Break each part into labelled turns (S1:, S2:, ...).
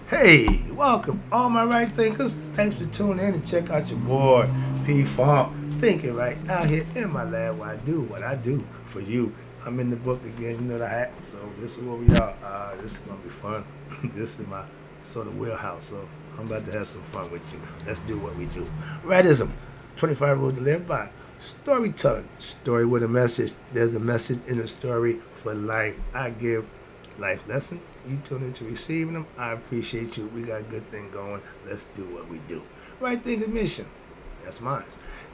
S1: Hey, welcome, all my right thinkers. Thanks for tuning in and check out your boy, P Funk. Thinking right out here in my lab where I do what I do for you. I'm in the book again, you know the hat. So this is where we are. This is gonna be fun. This is my sort of wheelhouse. So I'm about to have some fun with you. Let's do what we do. Rightism, 25 rules to live by. Storytelling, story with a message. There's a message in the story for life. I give life lesson. You tune into receiving them. I appreciate you. We got a good thing going. Let's do what we do. Right thinking mission, that's mine,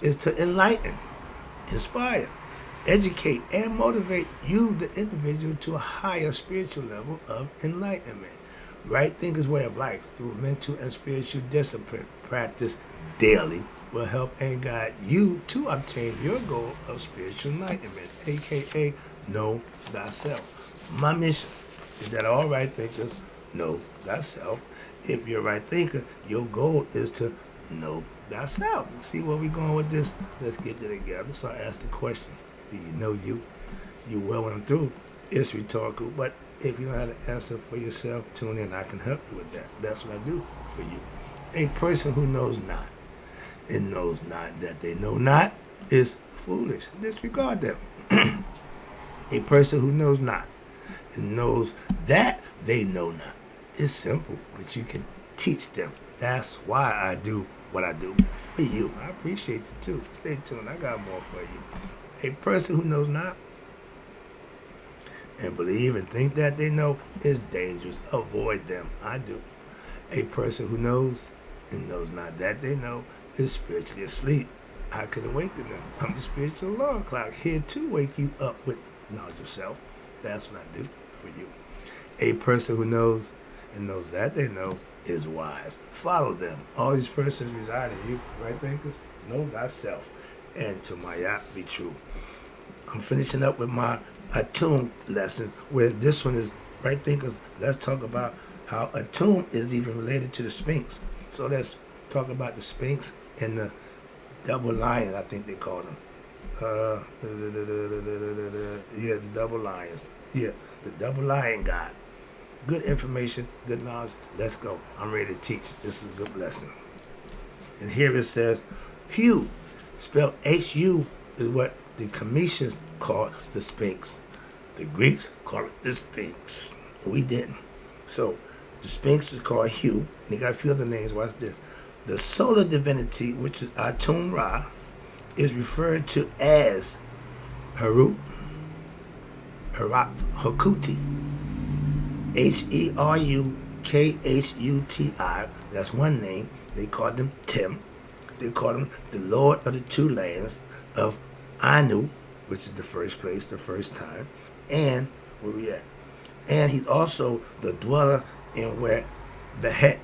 S1: is to enlighten, inspire, educate, and motivate you, the individual, to a higher spiritual level of enlightenment. Right thinkers' way of life through mental and spiritual discipline practice daily will help and guide you to obtain your goal of spiritual enlightenment, aka know thyself. My mission is that all right thinkers know thyself. If you're a right thinker, your goal is to know thyself. See where we're going with this? Let's get it together. So I ask the question, do you know you? You will when I'm through. It's rhetorical, but if you don't have the answer for yourself, tune in. I can help you with that. That's what I do for you. A person who knows not and knows not that they know not is foolish. Disregard them. A person who knows not and knows that they know not is simple, but you can teach them. That's why I do what I do for you. I appreciate you too. Stay tuned. I got more for you. A person who knows not and believe and think that they know is dangerous. Avoid them. I do. A person who knows and knows not that they know is spiritually asleep. I can awaken them. I'm the spiritual alarm clock here to wake you up with knowledge of self. That's what I do for you. A person who knows and knows that they know is wise. Follow them. All these persons reside in you, right thinkers? Know thyself. And to my yacht be true. I'm finishing up with my attune lessons, where this one is right thinkers. Let's talk about how attune is even related to the Sphinx. So let's talk about the Sphinx and the double lion, I think they call them. Yeah, the double lions. Yeah, the double lion god. Good information, good knowledge. Let's go. I'm ready to teach. This is a good lesson. And here it says, Hugh, spelled H-U, is what the Cometians call the Sphinx. The Greeks call it the Sphinx. We didn't. So the Sphinx is called Hugh. And you got a few other names. Watch this. The solar divinity, which is Atum Ra, is referred to as Heru, Hakuti, Herukhuti. That's one name. They called him Tim. They called him the Lord of the Two Lands of Anu, which is the first place, the first time. And where we at? And he's also the dweller in where Bedet.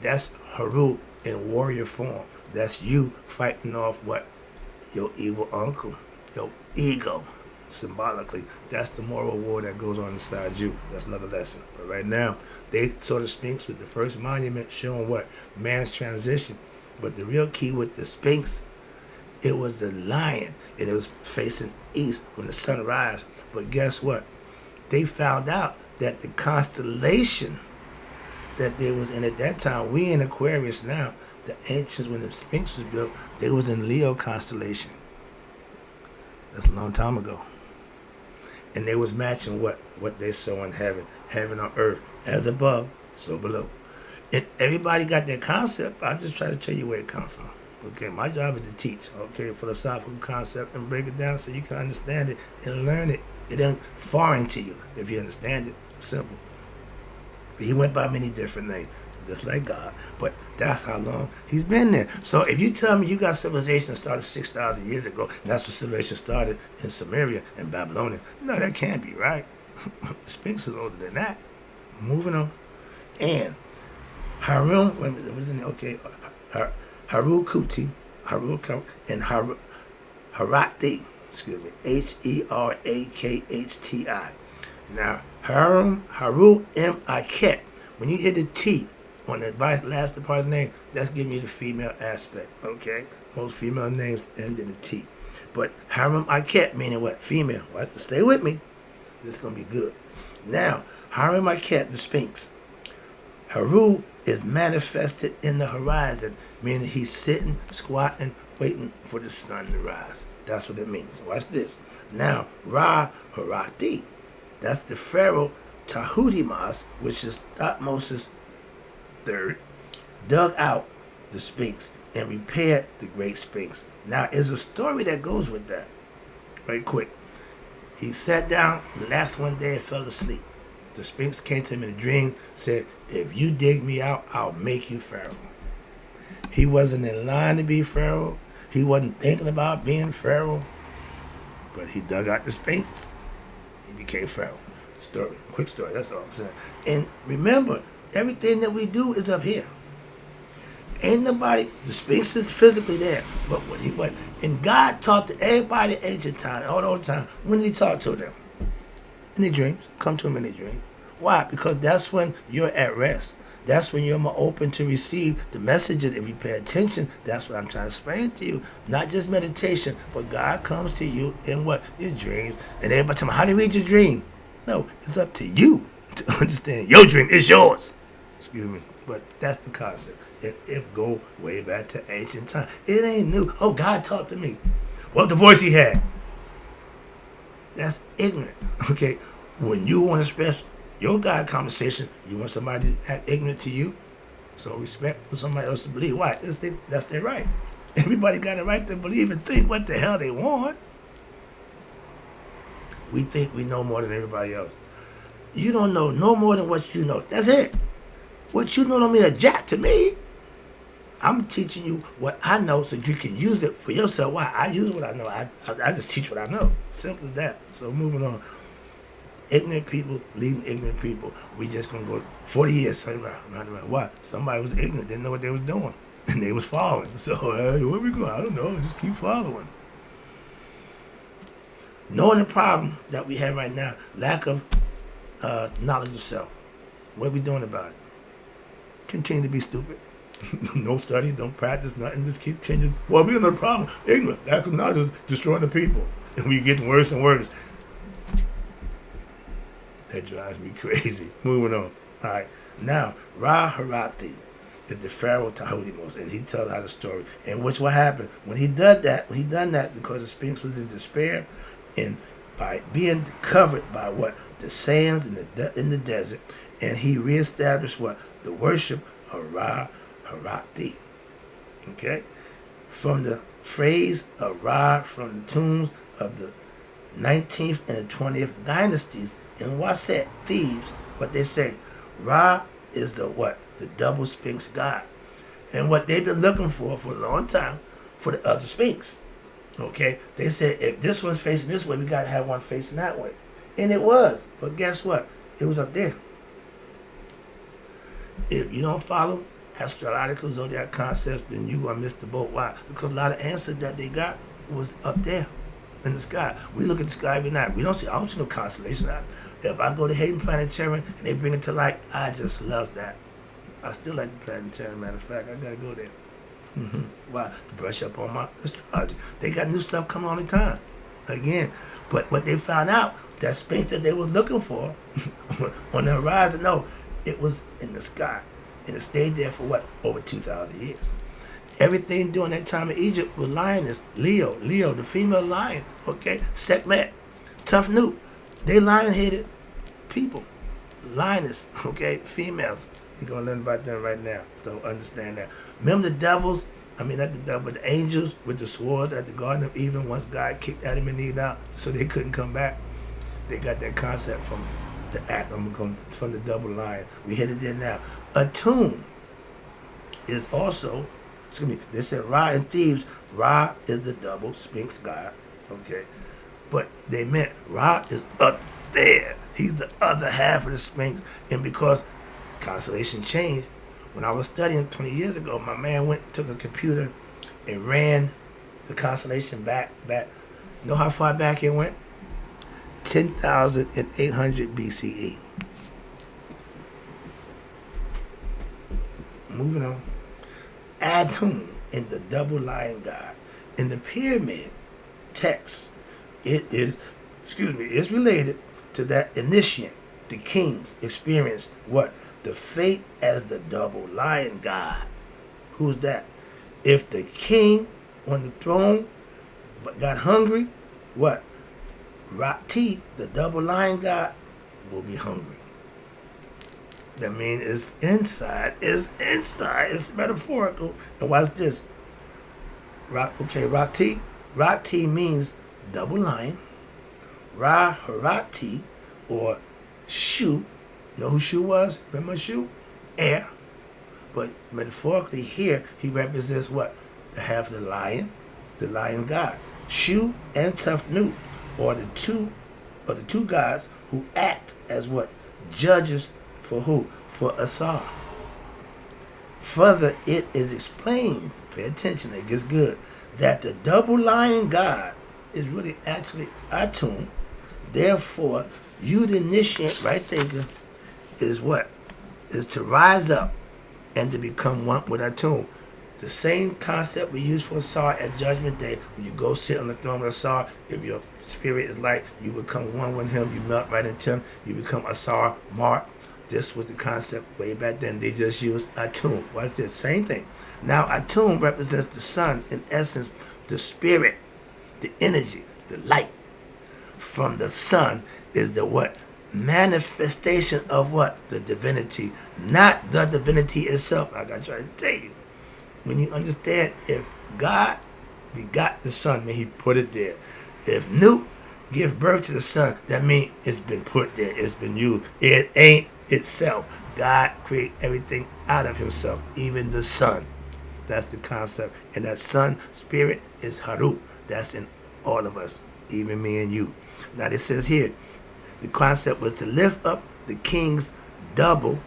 S1: That's Heru in warrior form. That's you fighting off what? Your evil uncle, your ego. Symbolically, that's the moral war that goes on inside you. That's another lesson. But right now, they saw the Sphinx with the first monument showing what? Man's transition. But the real key with the Sphinx, it was the lion, and it was facing east when the sun rises. But guess what? They found out that the constellation that they was in at that time, we in Aquarius now, the ancients, when the Sphinx was built, they was in Leo constellation. That's a long time ago. And they was matching what they saw in heaven, heaven on earth, as above, so below. And everybody got their concept. I'm just trying to tell you where it comes from. Okay, my job is to teach, okay, philosophical concept and break it down so you can understand it and learn it. It ain't foreign to you if you understand it. Simple. He went by many different names, just like God. But that's how long he's been there. So if you tell me you got civilization that started 6,000 years ago, and that's when civilization started in Samaria and Babylonia, no, that can't be right. The Sphinx is older than that. Moving on. And Harun, wait a minute, was in okay, Harukuti, and Harakti, excuse me, Herakhti. Now, Haru M. Akhet, when you hit the T on the last part of the name, that's giving you the female aspect, okay? Most female names end in a T. But Harum Akhet, meaning what? Female. Well, stay with me. This is going to be good. Now, Harum Akhet, the Sphinx, Haru is manifested in the horizon, meaning he's sitting, squatting, waiting for the sun to rise. That's what it means. Watch this. Now, Ra Harati, that's the pharaoh Tahuti-Mas, which is Thutmosis III, dug out the Sphinx and repaired the Great Sphinx. Now, there's a story that goes with that. Right quick. He sat down, relaxed one day, and fell asleep. The Sphinx came to him in a dream, said, if you dig me out, I'll make you pharaoh. He wasn't in line to be pharaoh. He wasn't thinking about being pharaoh. But he dug out the Sphinx. He became pharaoh. Story. Quick story. That's all I'm saying. And remember, everything that we do is up here. Ain't nobody, the Sphinx is physically there. But when he went, and God talked to everybody in ancient time, all the time. When did he talk to them? In their dreams. Come to him in their dreams. Why? Because that's when you're at rest. That's when you're more open to receive the messages. If you pay attention, that's what I'm trying to explain to you. Not just meditation, but God comes to you in what? Your dreams. And everybody tell me, how do you read your dream? No, it's up to you to understand your dream. It's yours. Excuse me. But that's the concept. It go way back to ancient time. It ain't new. Oh, God talked to me. What the voice he had? That's ignorant. Okay? When you want to express your God conversation, you want somebody to act ignorant to you? So respect for somebody else to believe. Why? That's their right. Everybody got a right to believe and think what the hell they want. We think we know more than everybody else. You don't know no more than what you know. That's it. What you know don't mean a jack to me. I'm teaching you what I know so you can use it for yourself. Why? I use what I know. I just teach what I know. Simple as that. So moving on. Ignorant people leading ignorant people. We just gonna go 40 years. Why? Somebody was ignorant, didn't know what they was doing, and they was following. So where we go? I don't know. Just keep following. Knowing the problem that we have right now, lack of knowledge of self. What are we doing about it? Continue to be stupid. No study, don't practice nothing. Just continue. Well, we another problem. Ignorant, lack of knowledge is destroying the people, and we getting worse and worse. That drives me crazy. Moving on. All right. Now, Ra Harati is the pharaoh Tahuti-Mas, and he tells how the story. And which what happened when he done that because the Sphinx was in despair, and by being covered by what the sands in the desert, and he reestablished what the worship of Ra Harati. Okay, from the phrase of Ra from the tombs of the 19th and the 20th dynasties. In Waset, Thebes, what they say, Ra is the what? The double Sphinx god. And what they've been looking for a long time, for the other Sphinx. Okay? They said, if this one's facing this way, we got to have one facing that way. And it was. But guess what? It was up there. If you don't follow astrological zodiac concepts, then you're going to miss the boat. Why? Because a lot of answers that they got was up there in the sky. We look at the sky every night. I don't see no constellation out. If I go to Hayden Planetarium and they bring it to light, I just love that. I still like the planetarium. Matter of fact, I gotta go there. Why? To brush up on my astrology. They got new stuff coming all the time. Again, but what they found out, that Sphinx that they were looking for on the horizon, no, it was in the sky, and it stayed there for what? Over 2,000 years. Everything during that time in Egypt was lioness, Leo, the female lion, okay? Sekhmet, Tufnut, they lion-headed people. Lioness, okay? Females. You're going to learn about them right now, so understand that. Remember the devils? I mean, not the devil, but the angels with the swords at the Garden of Eden once God kicked Adam and Eve out so they couldn't come back? They got that concept from the act. I'm going to from the double lion. We headed there now. Atum is also... Excuse me, they said Ra in Thebes. Ra is the double Sphinx god, okay? But they meant Ra is up there. He's the other half of the Sphinx. And because the constellation changed, when I was studying 20 years ago, my man took a computer and ran the constellation back. You know how far back it went? 10,800 BCE. Moving on. Atum in the double lion god. In the pyramid text, it's related to that initiate, the kings experienced what? the fate as the double lion god. Who's that? If the king on the throne but got hungry, what? WRIGHT, the double lion god, will be hungry. That means it's inside. It's inside. It's metaphorical. And watch this. WRIGHT. WRIGHT means double lion. WRIGHT, or Shu. You know who Shu was? Remember Shu? Air. But metaphorically here, he represents what? The half of the lion god. Shu and Tufnut, or the two gods who act as what? Judges for who? For Asar. Further, it is explained, pay attention, it gets good, that the double lion god is really actually Atum. Therefore, you, the initiate, right thinker, is what? Is to rise up and to become one with Atum. The same concept we use for Asar at Judgment Day. When you go sit on the throne of Asar, if your spirit is light, you become one with him, you melt right into him, you become Asar, Mark. This was the concept way back then. They just used Atum. What's this? Same thing. Now, Atum represents the sun, in essence, the spirit, the energy, the light. From the sun is the what? Manifestation of what? The divinity, not the divinity itself. Like I try to tell you. When you understand, if God begot the sun, mean he put it there. If Newt give birth to the sun, that means it's been put there. It's been used. It ain't itself. God created everything out of himself, even the sun. That's the concept. And that sun spirit is Haru. That's in all of us, even me and you. Now it says here, the concept was to lift up the king's double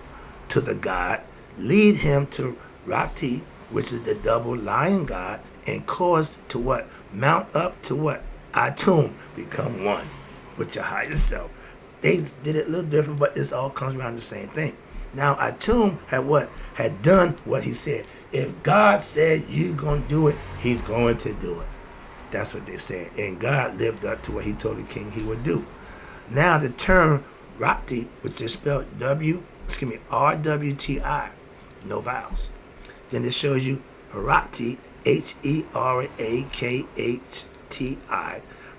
S1: to the god, lead him to WRIGHT, which is the double lion god, and caused to what? Mount up to what? Atum, become one with your higher self. They did it a little different, but it all comes around the same thing. Now Atum had what? Had done what he said. If God said you're going to do it, he's going to do it. That's what they said. And God lived up to what he told the king he would do. Now the term WRIGHT, which is spelled RWTI, no vowels. Then it shows you Herakti, HERAKHTI.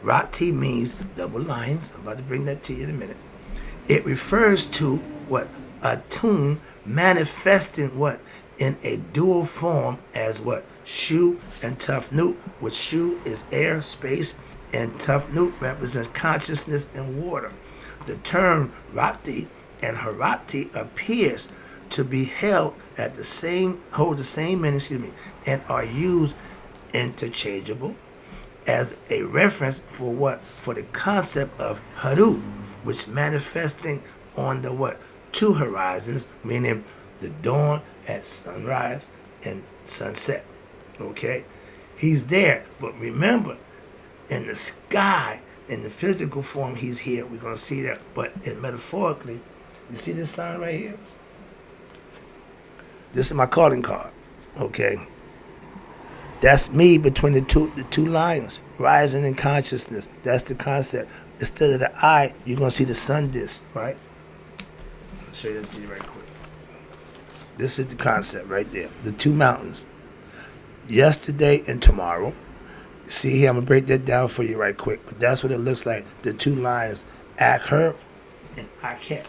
S1: WRIGHT means double lines. I'm about to bring that to you in a minute. It refers to what? Atum manifesting what? In a dual form as what? Shu and Tufnut, which Shu is air, space, and Tufnut represents consciousness and water. The term WRIGHT and Herakti appears to be hold the same meaning, and are used interchangeable as a reference for what? For the concept of Haru, which manifesting on the what? Two horizons, meaning the dawn at sunrise and sunset. Okay? He's there, but remember, in the sky, in the physical form, he's here. We're going to see that. But metaphorically, you see this sign right here? This is my calling card. Okay? That's me between the two lines, rising in consciousness. That's the concept. Instead of the eye, you're going to see the sun disk, right? I'll show you that to you right quick. This is the concept right there. The two mountains. Yesterday and tomorrow. See here, I'm going to break that down for you right quick. But that's what it looks like. The two lines, Akher and Akhet.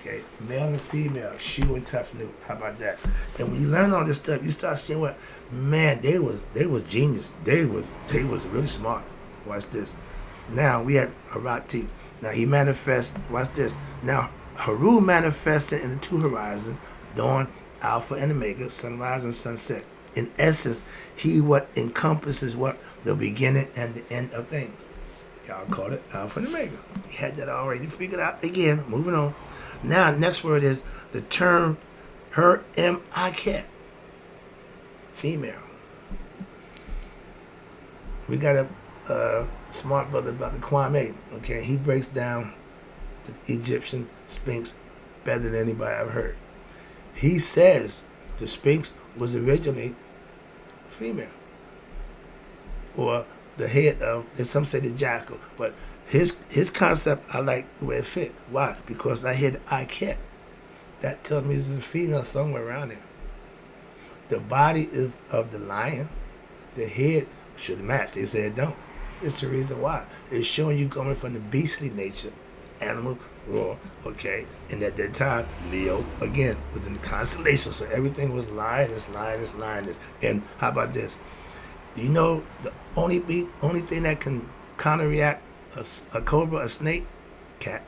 S1: Okay, male and female, Shu and Tufnut. How about that? And when you learn all this stuff, you start seeing what, man, they was genius. They was really smart. Watch this. Now we had Herakti. Now he manifests. Watch this. Now Haru manifested in the two horizons, dawn, alpha and omega, sunrise and sunset. In essence, he what encompasses what? The beginning and the end of things. Y'all call it alpha and omega. He had that already figured out. Again, moving on. Now, next word is the term Akhet, female. We got a smart brother about the Kwame. Okay, he breaks down the Egyptian Sphinx better than anybody I've heard. He says the Sphinx was originally female, or the head of, and some say the jackal, but his concept, I like the way it fit. Why? Because I hear the Akhet. That tells me there's a female somewhere around there. The body is of the lion. The head should match. They said don't. It's the reason why. It's showing you coming from the beastly nature, animal, raw, okay? And at that time, Leo, again, was in the constellation. So everything was lioness, lioness, lioness. And how about this? Do you know the only thing that can counter-react a cobra, a snake? Cat.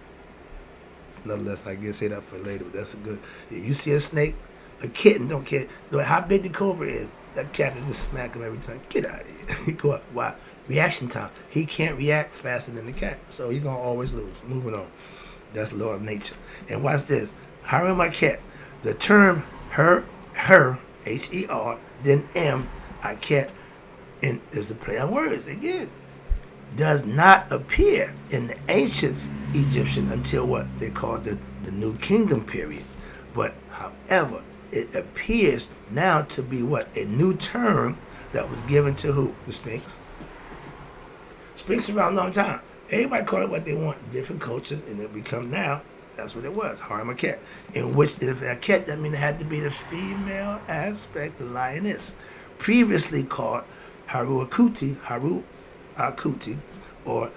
S1: Nonetheless, I can say that for later, but that's a good. If you see a snake, a kitten, don't care how big the cobra is, that cat will just smack him every time. Get out of here. He go up. Why? Reaction time. He can't react faster than the cat, so he's going to always lose. Moving on. That's law of nature. And watch this. Akher Akhet. The term her, H-E-R, then M, Akhet, and is a play on words again. Does not appear in the ancient Egyptian until what they call the New Kingdom period. But however, it appears now to be what? A new term that was given to who? The Sphinx. Sphinx around a long time. Everybody call it what they want, different cultures, and it become now, that's what it was, Akher Akhet. In which, if Akhet, that means it had to be the female aspect, the lioness. Previously called Akher Akhet, or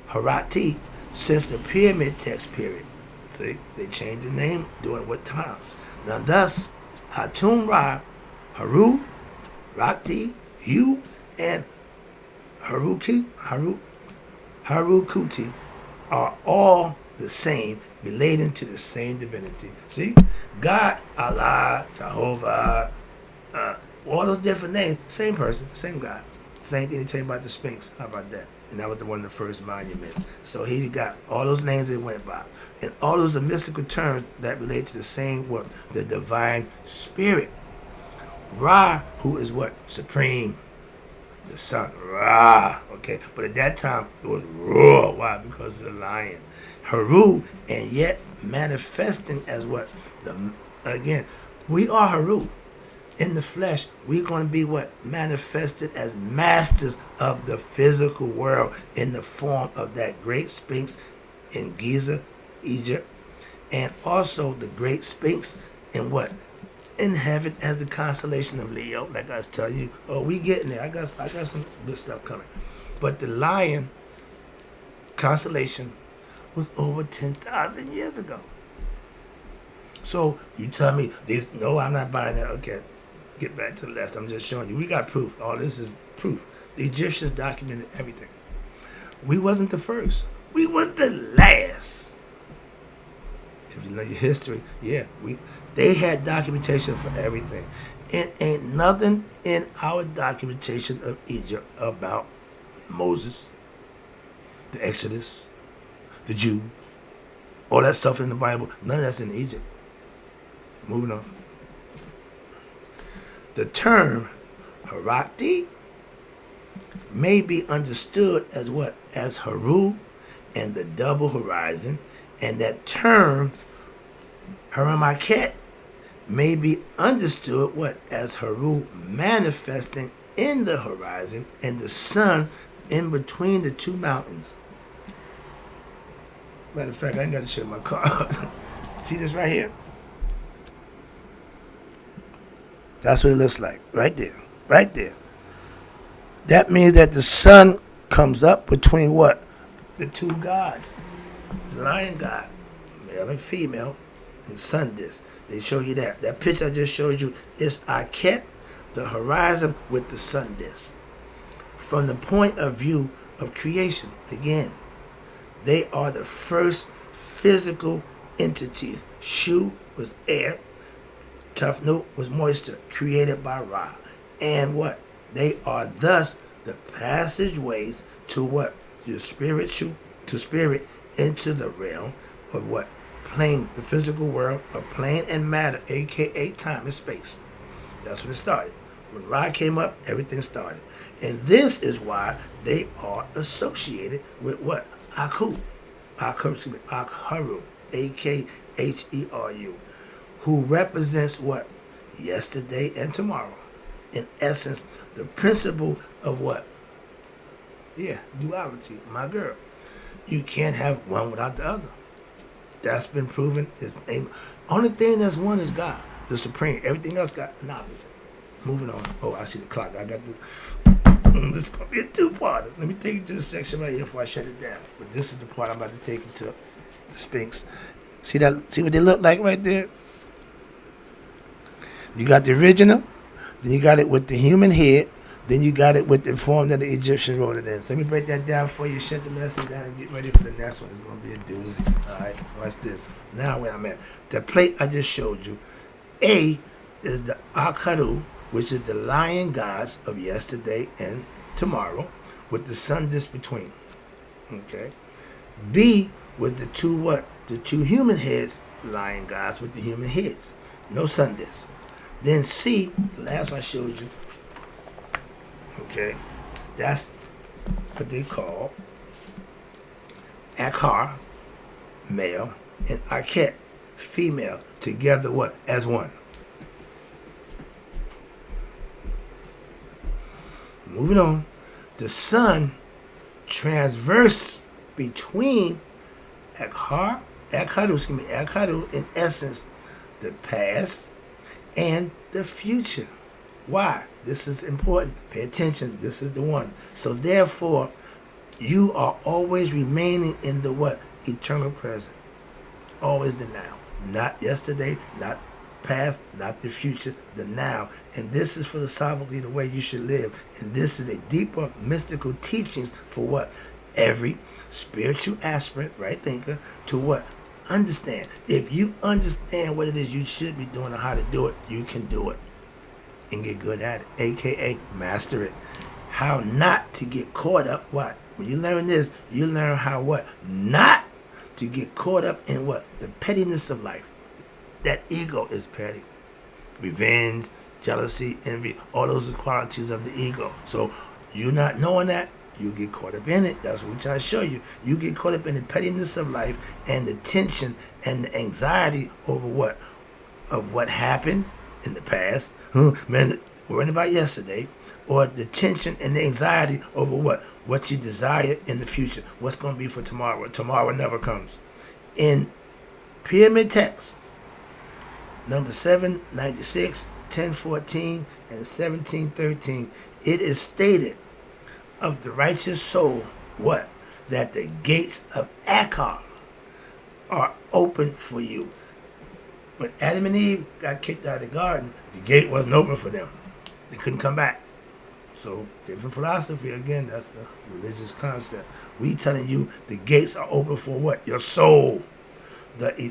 S1: Harati, since the pyramid text period. See, they changed the name during what times? Now, thus, Atum Ra, Haru, Rakti, Hu, and Harukuti are all the same, relating to the same divinity. See, God, Allah, Jehovah, all those different names, same person, same God. Same thing they tell you about the Sphinx. How about that? And that was one of the first monuments. So he got all those names that went by. And all those are mystical terms that relate to the same what? The divine spirit. Ra, who is what? Supreme. The sun. Ra. Okay. But at that time, it was Ra. Why? Because of the lion. Haru, and yet manifesting as what? Again, we are Haru. In the flesh, we're going to be what? Manifested as masters of the physical world in the form of that great Sphinx in Giza, Egypt, and also the great Sphinx in what? In heaven as the constellation of Leo, like I was telling you. Oh, we getting there. I got some good stuff coming. But the lion constellation was over 10,000 years ago. So you tell me, no, I'm not buying that. Okay. Get back to the last. I'm just showing you. We got proof. All this is proof. The Egyptians documented everything. We wasn't the first. We was the last. If you know your history, yeah, they had documentation for everything. It ain't nothing in our documentation of Egypt about Moses, the Exodus, the Jews, all that stuff in the Bible. None of that's in Egypt. Moving on. The term Harati may be understood as what? As Haru and the double horizon, and that term Akher Akhet may be understood what? As Haru manifesting in the horizon and the sun in between the two mountains. Matter of fact, I ain't got to show my car. See this right here? That's what it looks like. Right there. Right there. That means that the sun comes up between what? The two gods. The lion god, male and female, and sun disk. They show you that. That picture I just showed you is Akhet, the horizon with the sun disk. From the point of view of creation, again, they are the first physical entities. Shu was air. Tufnu was moisture, created by Ra. And what? They are thus the passageways to what? To spiritual, to spirit, into the realm of what? Plane, the physical world of plane and matter, aka time and space. That's when it started. When Ra came up, everything started. And this is why they are associated with what? Akheru, Akheru, who represents what? Yesterday and tomorrow. In essence, the principle of what? Yeah, duality, my girl. You can't have one without the other. That's been proven. Only thing that's one is God, the supreme. Everything else got an opposite. Moving on. Oh, I see the clock. I got the. This is gonna be a two-parter. Let me take you to this section right here before I shut it down. But this is the part I'm about to take you to. The Sphinx. See that? See what they look like right there? You got the original, then you got it with the human head, then you got it with the form that the Egyptians wrote it in. So let me break that down for you, shut the lesson down, and get ready for the next one. It's going to be a doozy. All right, watch this. Now where I'm at. The plate I just showed you, A is the Akher, which is the lion gods of yesterday and tomorrow, with the sun disk between. Okay. B with the two what? The two human heads, lion gods with the human heads. No sun disk. Then C, the last one I showed you, okay, that's what they call Akher, male, and Akhet, female, together what? As one. Moving on, the sun transverse between Akher, in essence, the past and the future. Why? This is important. Pay attention. This is the one. So therefore, you are always remaining in the what? Eternal present. Always the now. Not yesterday, not past, not the future, the now. And this is philosophically the way you should live. And this is a deeper mystical teachings for what? Every spiritual aspirant, right thinker, to what? Understand. If you understand what it is you should be doing or how to do it, you can do it and get good at it, aka master it. How not to get caught up. What? When you learn this, you learn how what? Not to get caught up in what? The pettiness of life. That ego is petty. Revenge, jealousy, envy, all those are qualities of the ego. So you not knowing that, you get caught up in it. That's what we're trying to show you. You get caught up in the pettiness of life and the tension and the anxiety over what? Of what happened in the past. Man, worrying about yesterday. Or the tension and the anxiety over what? What you desire in the future. What's going to be for tomorrow. Tomorrow never comes. In pyramid text, number 796, 1014, and 1713, it is stated of the righteous soul, what? That the gates of Akher are open for you. When Adam and Eve got kicked out of the garden, the gate wasn't open for them. They couldn't come back. So, different philosophy. Again, that's the religious concept. We telling you the gates are open for what? Your soul.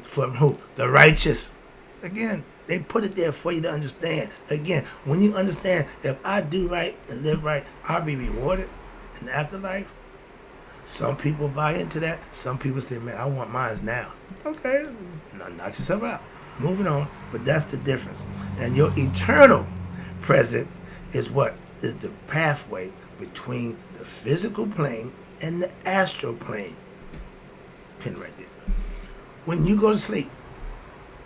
S1: From who? The righteous. Again, they put it there for you to understand. Again, when you understand, if I do right and live right, I'll be rewarded in the afterlife. Some people buy into that. Some people say, man, I want mine now. Okay, now knock yourself out. Moving on. But that's the difference. And your eternal present is what? Is the pathway between the physical plane and the astral plane. Pin right there. When you go to sleep,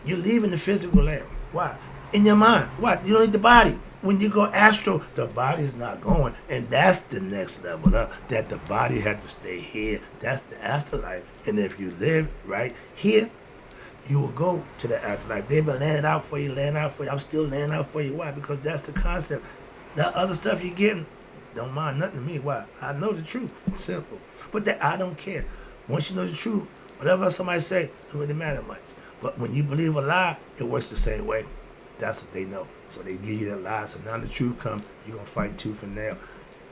S1: you're leaving the physical land. Why? In your mind. What? You don't need the body. When you go astral, the body's not going. And that's the next level up. That the body had to stay here. That's the afterlife. And if you live right here, you will go to the afterlife. They've been laying out for you, laying out for you. I'm still laying out for you. Why? Because that's the concept. That other stuff you're getting, don't mind nothing to me. Why? I know the truth. It's simple. But that I don't care. Once you know the truth, whatever somebody say, it doesn't really matter much. But when you believe a lie, it works the same way. That's what they know. So they give you that lie. So now the truth comes, you're going to fight tooth and nail.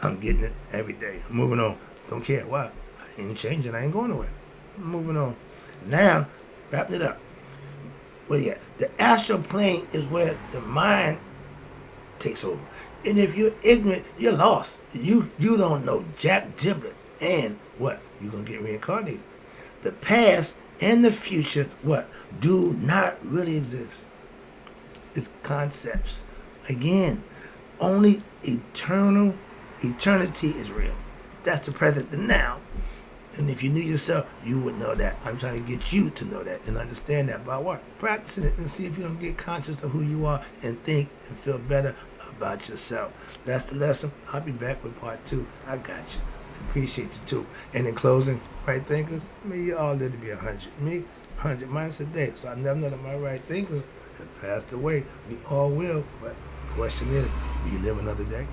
S1: I'm getting it every day. I'm moving on. Don't care. Why? I ain't changing. I ain't going nowhere. I'm moving on. Now, wrapping it up. Well, yeah, the astral plane is where the mind takes over. And if you're ignorant, you're lost. You don't know jack giblet. And what? You're going to get reincarnated. The past and the future, what? Do not really exist. It's concepts. Again, only eternity is real. That's the present, the now. And if you knew yourself, you would know that. I'm trying to get you to know that and understand that by what? Practicing it and see if you don't get conscious of who you are and think and feel better about yourself. That's the lesson. I'll be back with part 2. I got you. Appreciate you too. And in closing, right thinkers, may you all live to be 100. Me, 100 minus a day. So I never know that my right thinkers have passed away. We all will. But the question is, will you live another day?